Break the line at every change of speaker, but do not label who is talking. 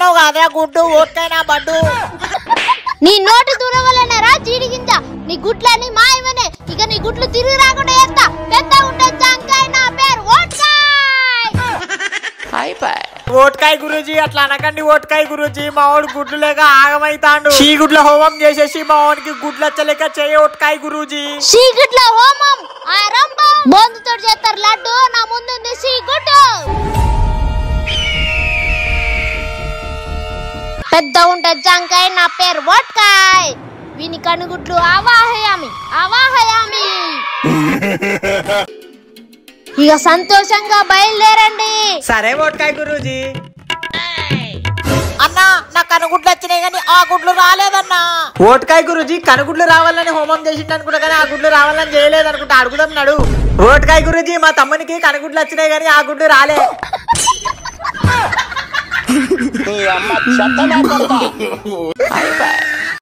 తిన్నావు కదా గుడ్డు ఓట్కైనా బడ్డు
నీ నోటి దూరవలనరా జీడిగింజ నీ గుడ్లని మాయమనే ఇక నీ గుడ్లు తిరిగి రాకుండా చేస్తా పెద్ద ఉంటే జాంకాయ నా పేరు ఓట్కాయ్
ఓట్కాయ్ గురూజీ అట్లా అనకండి ఓట్కాయ్ గురూజీ మా వాడు గుడ్లు లేక ఆగమైతాండు షీ గుడ్ల హోమం చేసేసి మా వాడికి గుడ్లు వచ్చలేక చేయ ఓట్కాయ్ గురూజీ
సీగుడ్ల హోమం ఆరంభం బొందుతో చేస్తారు లడ్డు నా ముందుంది సీగుడ్డు పెద్ద ఉంటే జాంకాయ నా పేరు ఓట్కాయ్ వీని కనుగుడ్లు ఆవాహయామి ఆవాహయామి ఇక సంతోషంగా బయలుదేరండి
సరే ఓట్కాయ్ గురూజీ అన్నా నా కనుగుడ్లు వచ్చినాయి కానీ ఆ గుడ్లు రాలేదన్నా ఓట్కాయ్ గురూజీ కనుగుడ్లు రావాలని హోమం చేసిండు అనుకుంటా కానీ ఆ గుడ్లు రావాలని చేయలేదు అనుకుంటా అడుగుదాం నడు ఓట్కాయ్ గురూజీ మా తమ్మునికి కనుగుడ్లు వచ్చినాయి కానీ ఆ గుడ్లు రాలే
నీ అమ్మ చెత్త